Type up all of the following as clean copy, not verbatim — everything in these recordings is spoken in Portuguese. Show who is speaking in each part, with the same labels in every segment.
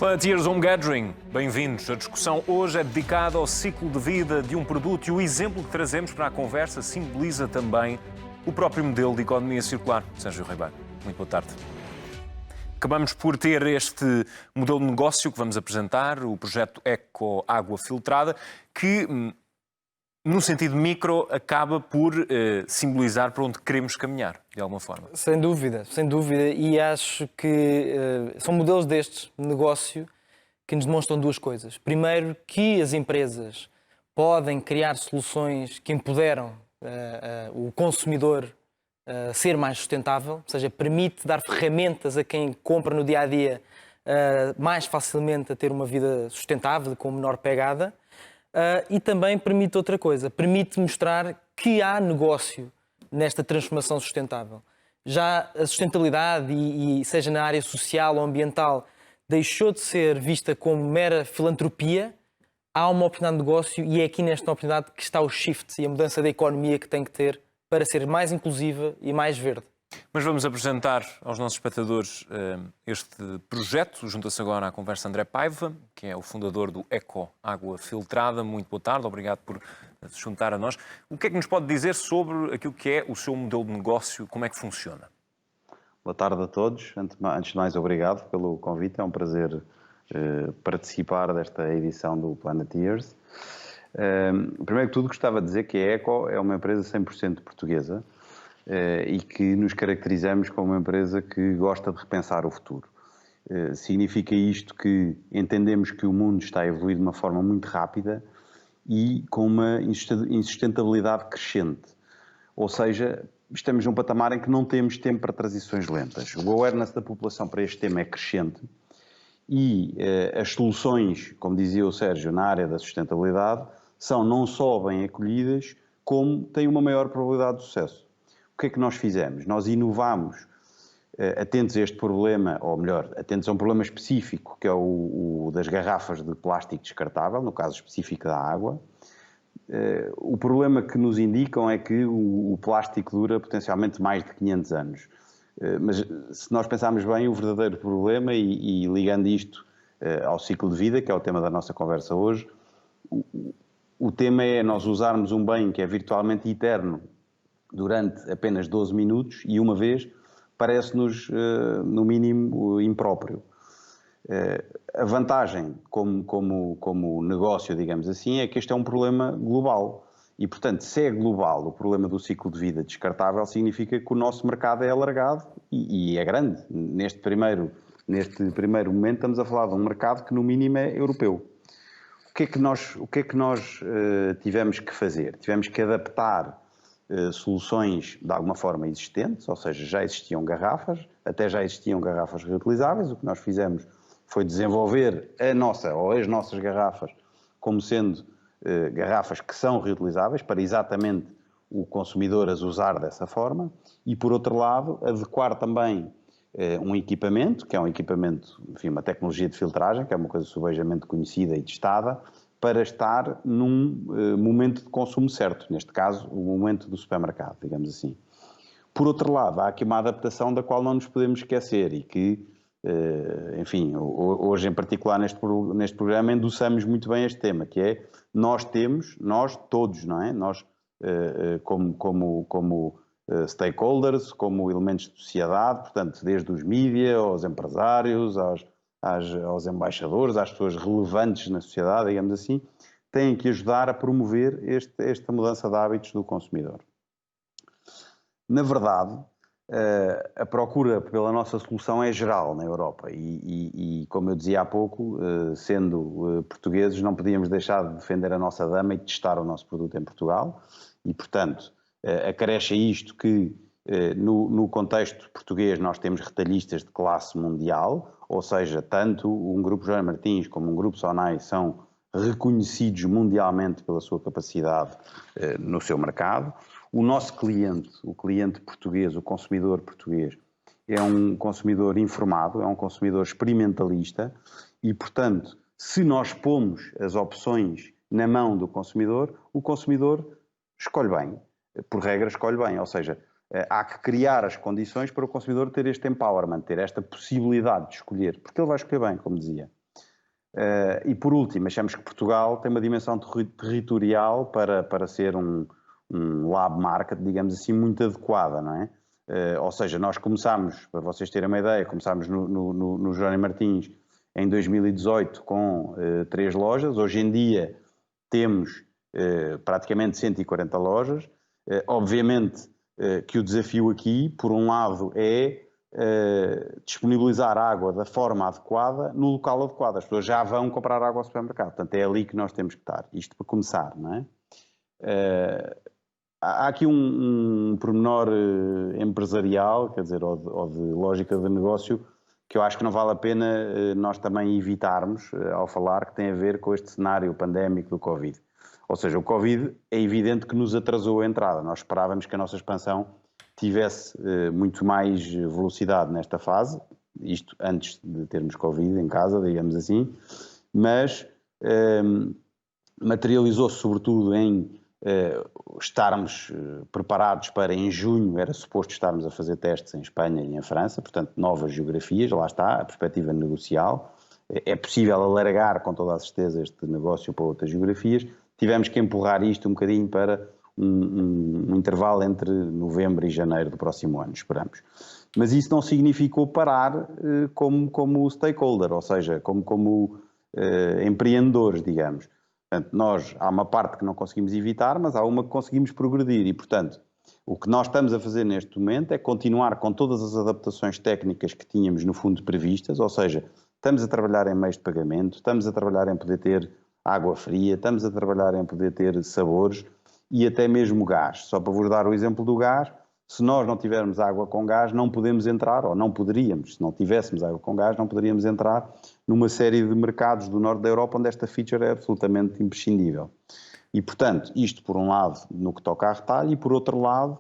Speaker 1: Planet Year's Home Gathering, bem-vindos. A discussão hoje é dedicada ao ciclo de vida de um produto e o exemplo que trazemos para a conversa simboliza também o próprio modelo de economia circular. Sérgio Ribeiro, muito boa tarde. Acabamos por ter este modelo de negócio que vamos apresentar, o projeto Eco Água Filtrada, que, no sentido micro, acaba por simbolizar para onde queremos caminhar, de alguma forma.
Speaker 2: Sem dúvida, e acho que são modelos destes de negócio que nos demonstram duas coisas. Primeiro, que as empresas podem criar soluções que empoderam o consumidor a ser mais sustentável, ou seja, permite dar ferramentas a quem compra no dia-a-dia mais facilmente a ter uma vida sustentável, com menor pegada. E também permite outra coisa, permite mostrar que há negócio nesta transformação sustentável. Já a sustentabilidade, e seja na área social ou ambiental, deixou de ser vista como mera filantropia. Há uma oportunidade de negócio e é aqui nesta oportunidade que está o shift e a mudança da economia que tem que ter para ser mais inclusiva e mais verde.
Speaker 1: Mas vamos apresentar aos nossos espectadores este projeto. Junta-se agora à conversa André Paiva, que é o fundador do Eco Água Filtrada. Muito boa tarde, obrigado por se juntar a nós. O que é que nos pode dizer sobre aquilo que é o seu modelo de negócio, como é que funciona?
Speaker 3: Boa tarde a todos. Antes de mais, obrigado pelo convite. É um prazer participar desta edição do Planet Years. Primeiro que tudo, gostava de dizer que a Eco é uma empresa 100% portuguesa e que nos caracterizamos como uma empresa que gosta de repensar o futuro. Significa isto que entendemos que o mundo está a evoluir de uma forma muito rápida e com uma insustentabilidade crescente. Ou seja, estamos num patamar em que não temos tempo para transições lentas. O awareness da população para este tema é crescente e as soluções, como dizia o Sérgio, na área da sustentabilidade, são não só bem acolhidas, como têm uma maior probabilidade de sucesso. O que é que nós fizemos? Nós inovamos, atentos a este problema, ou melhor, atentos a um problema específico, que é o das garrafas de plástico descartável, no caso específico da água. O problema que nos indicam é que o plástico dura potencialmente mais de 500 anos. Mas se nós pensarmos bem, o verdadeiro problema, e ligando isto ao ciclo de vida, que é o tema da nossa conversa hoje, o tema é nós usarmos um bem que é virtualmente eterno durante apenas 12 minutos e uma vez parece-nos, no mínimo, impróprio. A vantagem como negócio, digamos assim, é que este é um problema global. E, portanto, se é global o problema do ciclo de vida descartável, significa que o nosso mercado é alargado e é grande. Neste primeiro momento estamos a falar de um mercado que, no mínimo, é europeu. O que é que nós tivemos que fazer? Tivemos que adaptar soluções de alguma forma existentes, ou seja, já existiam garrafas, até já existiam garrafas reutilizáveis. O que nós fizemos foi desenvolver as nossas garrafas como sendo garrafas que são reutilizáveis, para exatamente o consumidor as usar dessa forma, e por outro lado, adequar também um equipamento, que é um equipamento, enfim, uma tecnologia de filtragem, que é uma coisa subejamente conhecida e testada, para estar num momento de consumo certo, neste caso, o momento do supermercado, digamos assim. Por outro lado, há aqui uma adaptação da qual não nos podemos esquecer e que, enfim, hoje em particular neste programa endossamos muito bem este tema, que é nós todos, não é? Nós, como stakeholders, como elementos de sociedade, portanto, desde os mídia, aos empresários, aos embaixadores, às pessoas relevantes na sociedade, digamos assim, têm que ajudar a promover esta mudança de hábitos do consumidor. Na verdade, a procura pela nossa solução é geral na Europa e como eu dizia há pouco, sendo portugueses, não podíamos deixar de defender a nossa dama e de testar o nosso produto em Portugal e, portanto, acresce a isto que no contexto português nós temos retalhistas de classe mundial, ou seja, tanto um grupo Joana Martins como um grupo Sonai são reconhecidos mundialmente pela sua capacidade no seu mercado. O nosso cliente, o cliente português, o consumidor português, é um consumidor informado, é um consumidor experimentalista e, portanto, se nós pomos as opções na mão do consumidor, o consumidor escolhe bem, por regra escolhe bem, ou seja, há que criar as condições para o consumidor ter este empowerment, ter esta possibilidade de escolher, porque ele vai escolher bem, como dizia. E por último, achamos que Portugal tem uma dimensão territorial para ser um lab market, digamos assim, muito adequada, não é? Ou seja, nós começámos, para vocês terem uma ideia, começámos no Jerónimo Martins em 2018 com 3 lojas. Hoje em dia temos praticamente 140 lojas. Obviamente que o desafio aqui, por um lado, é disponibilizar água da forma adequada no local adequado. As pessoas já vão comprar água ao supermercado. Portanto, é ali que nós temos que estar. Isto para começar, não é? Há aqui um pormenor empresarial, quer dizer, ou de lógica de negócio, que eu acho que não vale a pena nós também evitarmos ao falar, que tem a ver com este cenário pandémico do Covid. Ou seja, o Covid é evidente que nos atrasou a entrada. Nós esperávamos que a nossa expansão tivesse muito mais velocidade nesta fase, isto antes de termos Covid em casa, digamos assim, mas materializou-se sobretudo em estarmos preparados para, em junho, era suposto estarmos a fazer testes em Espanha e em França, portanto, novas geografias, lá está, a perspectiva negocial. É possível alargar, com toda a certeza, este negócio para outras geografias. Tivemos que empurrar isto um bocadinho para um intervalo entre novembro e janeiro do próximo ano, esperamos. Mas isso não significou parar como stakeholder, ou seja, como empreendedores, digamos. Portanto, há uma parte que não conseguimos evitar, mas há uma que conseguimos progredir e, portanto, o que nós estamos a fazer neste momento é continuar com todas as adaptações técnicas que tínhamos no fundo previstas, ou seja, estamos a trabalhar em meios de pagamento, estamos a trabalhar em poder ter água fria, estamos a trabalhar em poder ter sabores e até mesmo gás. Só para vos dar o exemplo do gás, se nós não tivermos água com gás, não podemos entrar, ou não poderíamos, se não tivéssemos água com gás, não poderíamos entrar numa série de mercados do norte da Europa onde esta feature é absolutamente imprescindível. E, portanto, isto por um lado no que toca a retalho e por outro lado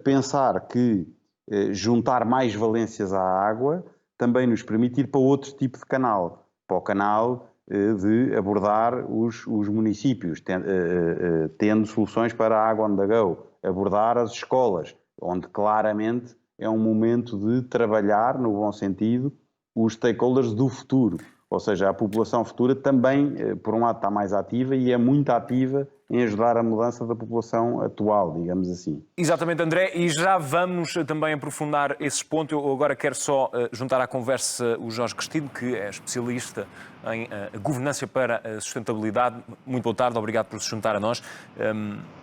Speaker 3: pensar que juntar mais valências à água também nos permite ir para outro tipo de canal, para o canal de abordar os municípios, tendo soluções para a água on the go, abordar as escolas, onde claramente é um momento de trabalhar, no bom sentido, os stakeholders do futuro. Ou seja, a população futura também, por um lado, está mais ativa e é muito ativa em ajudar a mudança da população atual, digamos assim.
Speaker 1: Exatamente, André, e já vamos também aprofundar esses pontos. Eu agora quero só juntar à conversa o Jorge Cristino, que é especialista em governança para a sustentabilidade. Muito boa tarde, obrigado por se juntar a nós.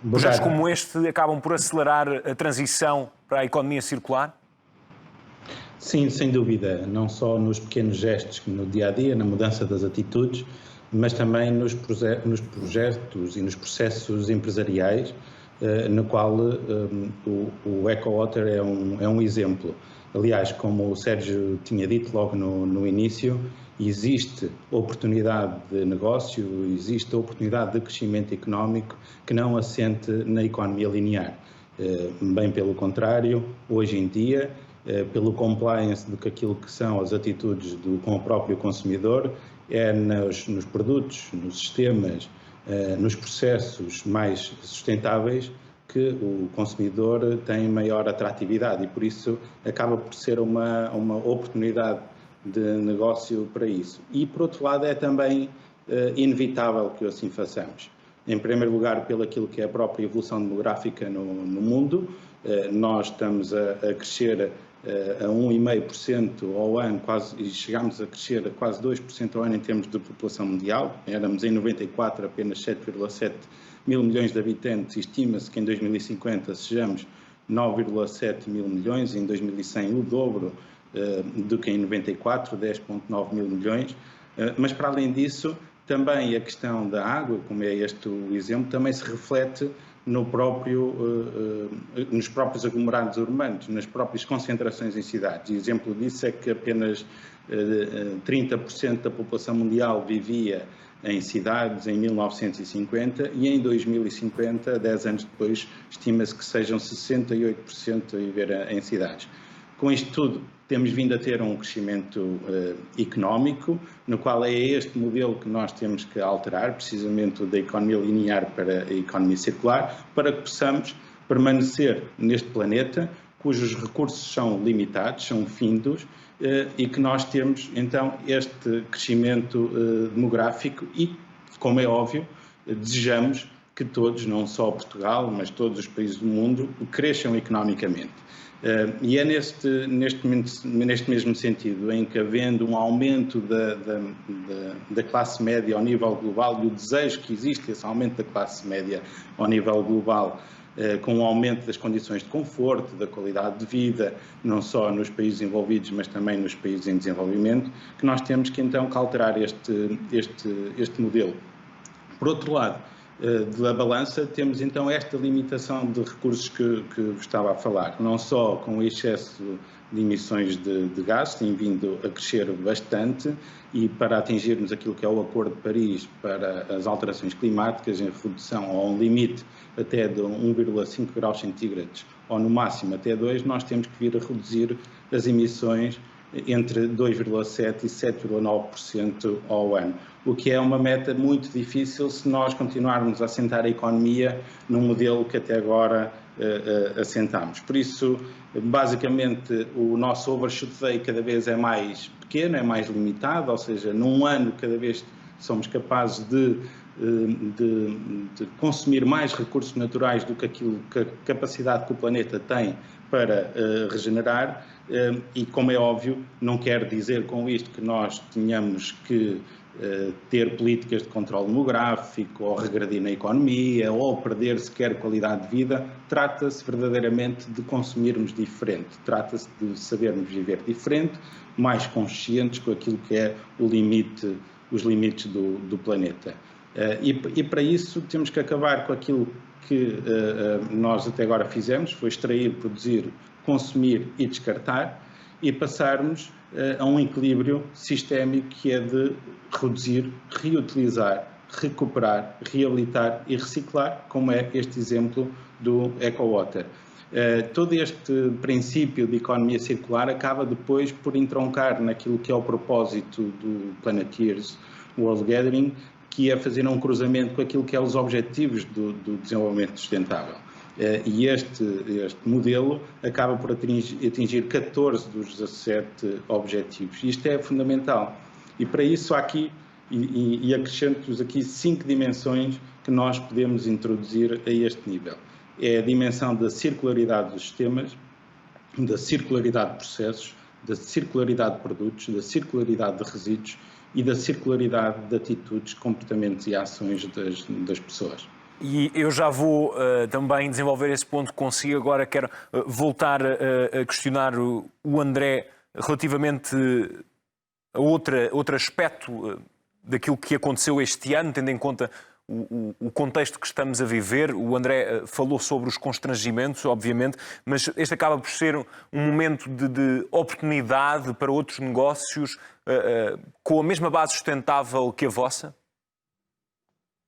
Speaker 1: Projetos como este acabam por acelerar a transição para a economia circular?
Speaker 4: Sim, sem dúvida, não só nos pequenos gestos, no dia-a-dia, na mudança das atitudes, mas também nos projetos e nos processos empresariais, no qual o EcoWater é um exemplo. Aliás, como o Sérgio tinha dito logo no início, existe oportunidade de negócio, existe oportunidade de crescimento económico que não assente na economia linear. Bem pelo contrário, hoje em dia, pelo compliance daquilo que são as atitudes com o próprio consumidor, é nos produtos, nos sistemas, nos processos mais sustentáveis que o consumidor tem maior atratividade e por isso acaba por ser uma oportunidade de negócio para isso. E por outro lado é também inevitável que assim façamos. Em primeiro lugar, pelo aquilo que é a própria evolução demográfica no mundo, nós estamos a crescer a 1,5% ao ano, e chegámos a crescer a quase 2% ao ano em termos de população mundial. Éramos em 94 apenas 7,7 mil milhões de habitantes e estima-se que em 2050 sejamos 9,7 mil milhões, em 2100 o dobro do que em 94, 10,9 mil milhões. Mas para além disso, também a questão da água, como é este o exemplo, também se reflete nos próprios aglomerados urbanos, nas próprias concentrações em cidades. E exemplo disso é que apenas 30% da população mundial vivia em cidades em 1950 e em 2050, 10 anos depois, estima-se que sejam 68% a viver em cidades. Com isto tudo, temos vindo a ter um crescimento económico, no qual é este modelo que nós temos que alterar, precisamente da economia linear para a economia circular, para que possamos permanecer neste planeta cujos recursos são limitados, são findos, e que nós temos então este crescimento demográfico e, como é óbvio, desejamos que todos, não só Portugal, mas todos os países do mundo, cresçam economicamente. E é neste mesmo sentido em que, havendo um aumento da classe média ao nível global, e o desejo que existe, esse aumento da classe média ao nível global, com o aumento das condições de conforto, da qualidade de vida, não só nos países envolvidos, mas também nos países em desenvolvimento, que nós temos que então alterar este modelo. Por outro lado, da balança, temos então esta limitação de recursos que vos estava a falar, não só com o excesso de emissões de gás, tem vindo a crescer bastante, e para atingirmos aquilo que é o Acordo de Paris para as alterações climáticas, em redução a um limite até de 1,5 graus centígrados, ou no máximo até 2, nós temos que vir a reduzir as emissões entre 2,7% e 7,9% ao ano, o que é uma meta muito difícil se nós continuarmos a assentar a economia num modelo que até agora assentámos. Por isso, basicamente, o nosso overshoot day cada vez é mais pequeno, é mais limitado, ou seja, num ano cada vez somos capazes de consumir mais recursos naturais do que aquilo que a capacidade que o planeta tem para regenerar, e, como é óbvio, não quer dizer com isto que nós tenhamos que ter políticas de controle demográfico, ou regredir na economia, ou perder sequer qualidade de vida. Trata-se verdadeiramente de consumirmos diferente, trata-se de sabermos viver diferente, mais conscientes com aquilo que é os limites do planeta. E para isso temos que acabar com aquilo que nós até agora fizemos, foi extrair, produzir, consumir e descartar, e passarmos a um equilíbrio sistémico que é de reduzir, reutilizar, recuperar, reabilitar e reciclar, como é este exemplo do EcoWater. Todo este princípio de economia circular acaba depois por entroncar naquilo que é o propósito do Planeteers World Gathering, que é fazer um cruzamento com aquilo que é os objetivos do desenvolvimento sustentável. E este modelo acaba por atingir 14 dos 17 objetivos. Isto é fundamental. E para isso há aqui, e acrescento-vos aqui 5 dimensões que nós podemos introduzir a este nível. É a dimensão da circularidade dos sistemas, da circularidade de processos, da circularidade de produtos, da circularidade de resíduos e da circularidade de atitudes, comportamentos e ações das pessoas.
Speaker 1: E eu já vou também desenvolver esse ponto consigo. Agora quero voltar a questionar o André relativamente a outro aspecto daquilo que aconteceu este ano, tendo em conta o contexto que estamos a viver. O André falou sobre os constrangimentos, obviamente, mas este acaba por ser um momento de oportunidade para outros negócios com a mesma base sustentável que a vossa?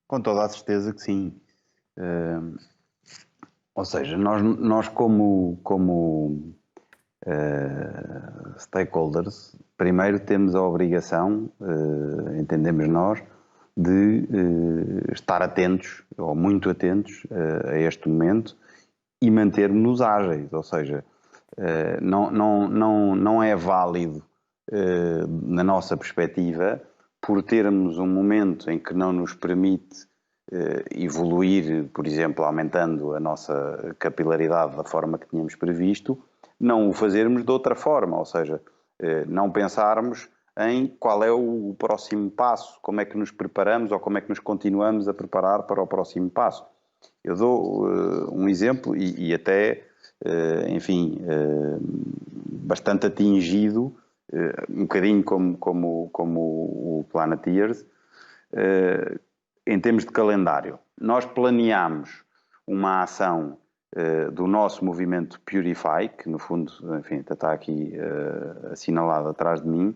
Speaker 3: Com toda a certeza que sim. Ou seja, nós como stakeholders, primeiro temos a obrigação, entendemos nós, de estar atentos, ou muito atentos, a este momento e mantermos-nos ágeis. Ou seja, não é válido, na nossa perspectiva, por termos um momento em que não nos permite evoluir, por exemplo, aumentando a nossa capilaridade da forma que tínhamos previsto, não o fazermos de outra forma, ou seja, não pensarmos em qual é o próximo passo, como é que nos preparamos ou como é que nos continuamos a preparar para o próximo passo. Eu dou um exemplo e até, enfim, bastante atingido, um bocadinho como o Planeteers, em termos de calendário. Nós planeámos uma ação do nosso movimento Purify, que no fundo, enfim, está aqui assinalado atrás de mim,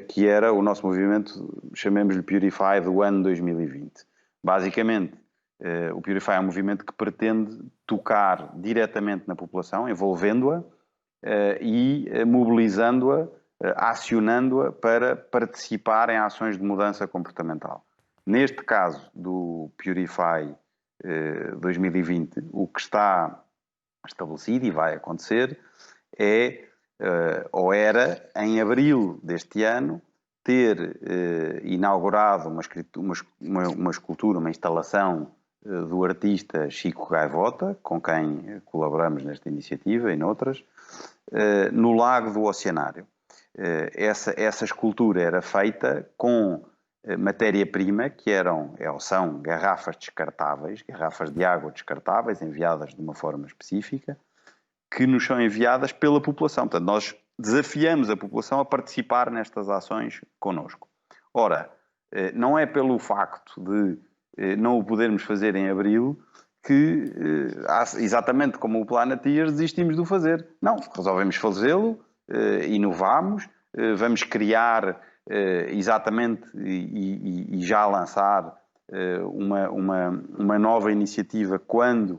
Speaker 3: que era o nosso movimento, chamemos-lhe Purify, do ano 2020. Basicamente, o Purify é um movimento que pretende tocar diretamente na população, envolvendo-a e mobilizando-a, acionando-a para participar em ações de mudança comportamental. Neste caso do Purify 2020, o que está estabelecido e vai acontecer é, ou era, em abril deste ano, ter inaugurado uma escultura, uma instalação do artista Chico Gaivota, com quem colaboramos nesta iniciativa e noutras, no Lago do Oceanário. Essa escultura era feita com matéria-prima que são garrafas descartáveis, garrafas de água descartáveis, enviadas de uma forma específica, que nos são enviadas pela população. Portanto, nós desafiamos a população a participar nestas ações connosco. Ora, não é pelo facto de não o podermos fazer em abril que, exatamente como o Planeteers, desistimos de o fazer. Não, resolvemos fazê-lo, inovamos, vamos criar exatamente e já lançar uma nova iniciativa quando,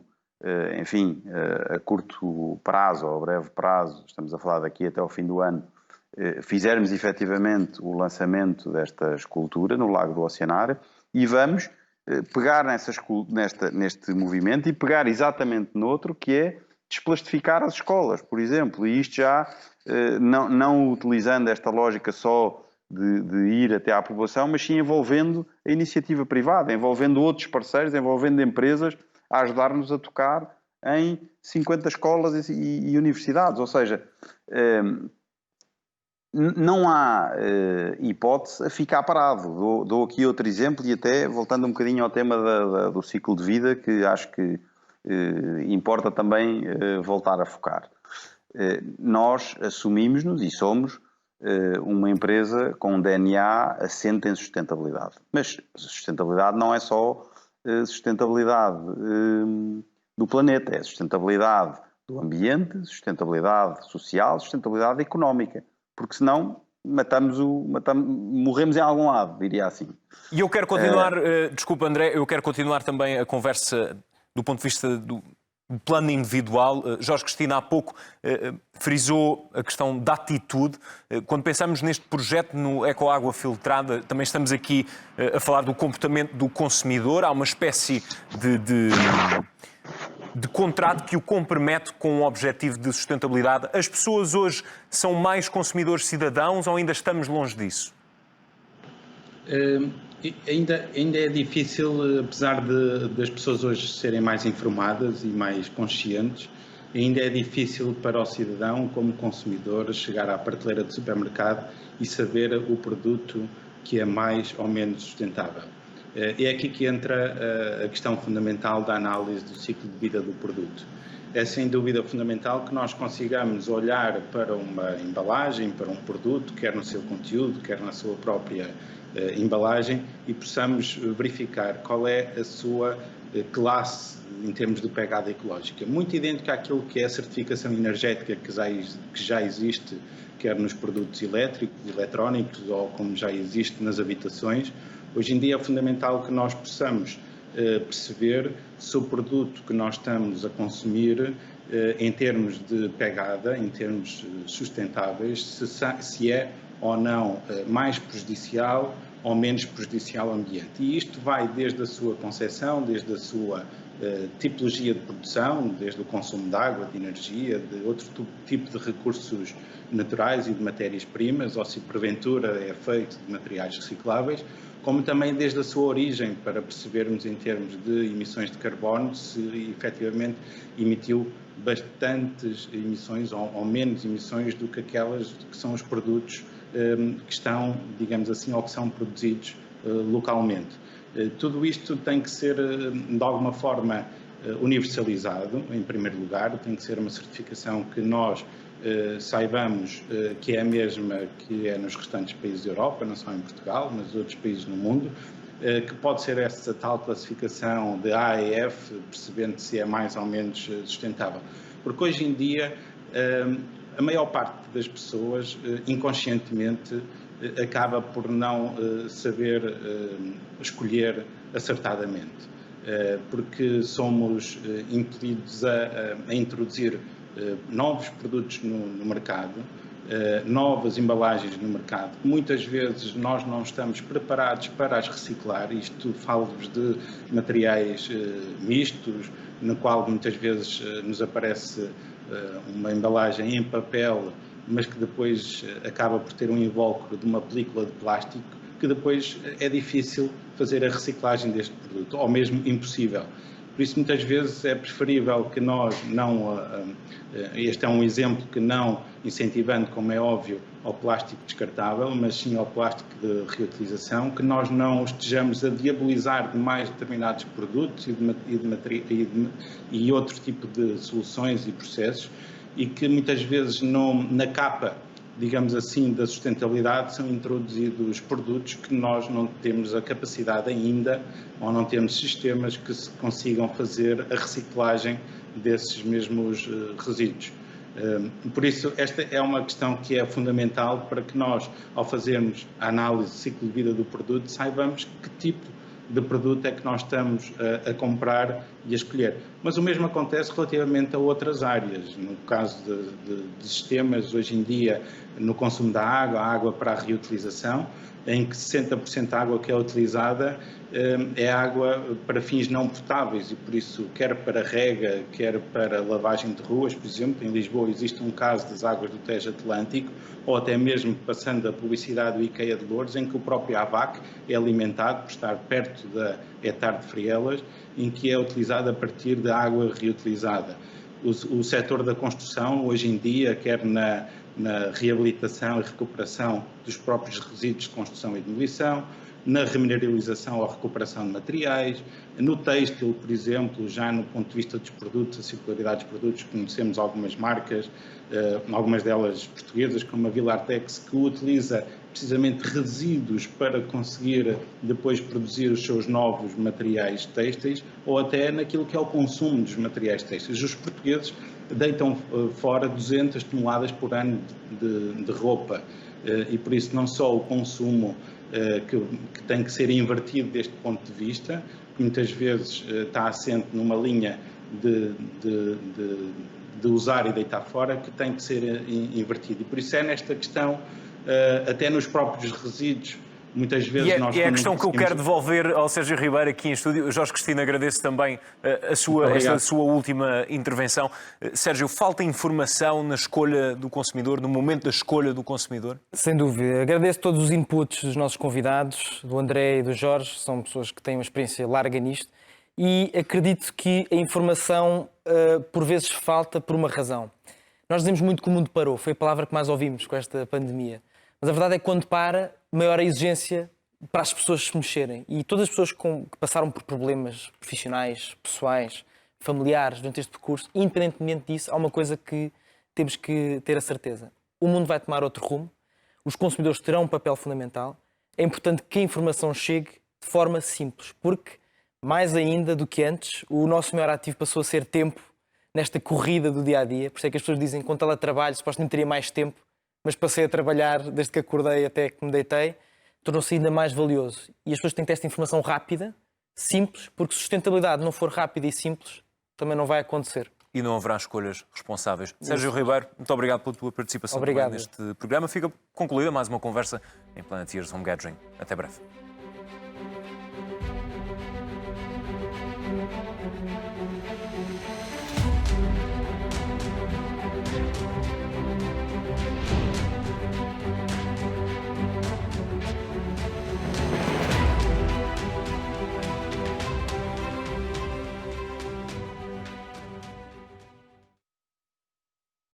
Speaker 3: enfim, a curto prazo ou a breve prazo, estamos a falar daqui até ao fim do ano, fizermos efetivamente o lançamento desta escultura no Lago do Oceanário e vamos pegar neste movimento e pegar exatamente noutro, que é desplastificar as escolas, por exemplo, e isto já não utilizando esta lógica só de ir até à população, mas sim envolvendo a iniciativa privada, envolvendo outros parceiros, envolvendo empresas a ajudar-nos a tocar em 50 escolas e universidades. Ou seja, não há hipótese a ficar parado. Dou aqui outro exemplo e até voltando um bocadinho ao tema do ciclo de vida, que acho que importa também voltar a focar. Nós assumimos-nos e somos uma empresa com um DNA assente em sustentabilidade. Mas sustentabilidade não é só sustentabilidade do planeta, é sustentabilidade do ambiente, sustentabilidade social, sustentabilidade económica. Porque senão morremos em algum lado, diria assim.
Speaker 1: E eu quero continuar, desculpa André, eu quero continuar também a conversa do ponto de vista do plano individual. Jorge Cristina há pouco frisou a questão da atitude. Quando pensamos neste projeto no Ecoágua Filtrada, também estamos aqui a falar do comportamento do consumidor. Há uma espécie de contrato que o compromete com um objetivo de sustentabilidade. As pessoas hoje são mais consumidores cidadãos ou ainda estamos longe disso?
Speaker 4: Ainda é difícil, apesar das pessoas hoje serem mais informadas e mais conscientes, ainda é difícil para o cidadão, como consumidor, chegar à prateleira do supermercado e saber o produto que é mais ou menos sustentável. É aqui que entra a questão fundamental da análise do ciclo de vida do produto. É sem dúvida fundamental que nós consigamos olhar para uma embalagem, para um produto, quer no seu conteúdo, quer na sua própria embalagem, e possamos verificar qual é a sua classe em termos de pegada ecológica. Muito idêntica àquilo que é a certificação energética que já existe, quer nos produtos elétricos, eletrónicos ou como já existe nas habitações. Hoje em dia é fundamental que nós possamos perceber se o produto que nós estamos a consumir, em termos de pegada, em termos sustentáveis, se é ou não mais prejudicial ou menos prejudicial ao ambiente. E isto vai desde a sua concepção, desde a sua tipologia de produção, desde o consumo de água, de energia, de outro tipo de recursos naturais e de matérias-primas, ou se porventura é feito de materiais recicláveis, como também desde a sua origem, para percebermos em termos de emissões de carbono se efetivamente emitiu bastantes emissões ou menos emissões do que aquelas que são os produtos que estão, digamos assim, ou que são produzidos localmente. Tudo isto tem que ser, de alguma forma, universalizado, em primeiro lugar, tem que ser uma certificação que nós saibamos que é a mesma que é nos restantes países da Europa, não só em Portugal, mas outros países no mundo, que pode ser essa tal classificação de A e F, percebendo se é mais ou menos sustentável. Porque hoje em dia a maior parte das pessoas, inconscientemente, acaba por não saber escolher acertadamente, porque somos impedidos a introduzir novos produtos no mercado, novas embalagens no mercado. Muitas vezes nós não estamos preparados para as reciclar, isto falo-vos de materiais mistos, no qual muitas vezes nos aparece uma embalagem em papel, mas que depois acaba por ter um invólucro de uma película de plástico, que depois é difícil fazer a reciclagem deste produto, ou mesmo impossível. Por isso, muitas vezes é preferível que nós não, este é um exemplo que não incentivando, como é óbvio, ao plástico descartável, mas sim ao plástico de reutilização, que nós não estejamos a diabolizar demais determinados produtos e outro tipo de soluções e processos, e que muitas vezes na capa, digamos assim, da sustentabilidade, são introduzidos produtos que nós não temos a capacidade ainda, ou não temos sistemas que se consigam fazer a reciclagem desses mesmos resíduos. Por isso, esta é uma questão que é fundamental para que nós, ao fazermos a análise do ciclo de vida do produto, saibamos que tipo de produto é que nós estamos a comprar e a escolher. Mas o mesmo acontece relativamente a outras áreas. No caso de sistemas, hoje em dia, no consumo da água, a água para a reutilização, em que 60% da água que é utilizada é água para fins não potáveis e, por isso, quer para rega, quer para lavagem de ruas, por exemplo, em Lisboa existe um caso das águas do Tejo Atlântico, ou até mesmo passando a publicidade do IKEA de Lourdes, em que o próprio AVAC é alimentado por estar perto da Etar de Frielas, em que é utilizado a partir da água reutilizada. O setor da construção, hoje em dia, quer na reabilitação e recuperação dos próprios resíduos de construção e demolição, na remineralização ou recuperação de materiais, no têxtil, por exemplo, já no ponto de vista dos produtos, a circularidade dos produtos, conhecemos algumas marcas, algumas delas portuguesas, como a Villartex, que utiliza precisamente resíduos para conseguir depois produzir os seus novos materiais têxteis, ou até naquilo que é o consumo dos materiais têxteis. Os portugueses deitam fora 200 toneladas por ano de roupa e por isso não só o consumo que tem que ser invertido deste ponto de vista, que muitas vezes está assente numa linha de usar e deitar fora, que tem que ser invertido. E por isso é nesta questão, até nos próprios resíduos, muitas vezes
Speaker 1: e é a questão que eu quero devolver ao Sérgio Ribeiro aqui em estúdio. Jorge Cristina, agradeço também esta sua última intervenção. Sérgio, falta informação na escolha do consumidor, no momento da escolha do consumidor?
Speaker 2: Sem dúvida. Agradeço todos os inputs dos nossos convidados, do André e do Jorge, são pessoas que têm uma experiência larga nisto, e acredito que a informação por vezes falta por uma razão. Nós dizemos muito que o mundo parou, foi a palavra que mais ouvimos com esta pandemia. Mas a verdade é que quando para, maior a exigência para as pessoas se mexerem. E todas as pessoas que passaram por problemas profissionais, pessoais, familiares durante este percurso, independentemente disso, há uma coisa que temos que ter a certeza. O mundo vai tomar outro rumo, os consumidores terão um papel fundamental, é importante que a informação chegue de forma simples, porque, mais ainda do que antes, o nosso maior ativo passou a ser tempo nesta corrida do dia-a-dia. Por isso é que as pessoas dizem que com teletrabalho supostamente teria mais tempo, mas passei a trabalhar desde que acordei até que me deitei, tornou-se ainda mais valioso. E as pessoas têm que ter esta informação rápida, simples, porque se sustentabilidade não for rápida e simples, também não vai acontecer.
Speaker 1: E não haverá escolhas responsáveis. Sérgio Ribeiro, muito obrigado pela tua participação neste programa. Fica concluída mais uma conversa em Planeteers Home Gathering. Até breve.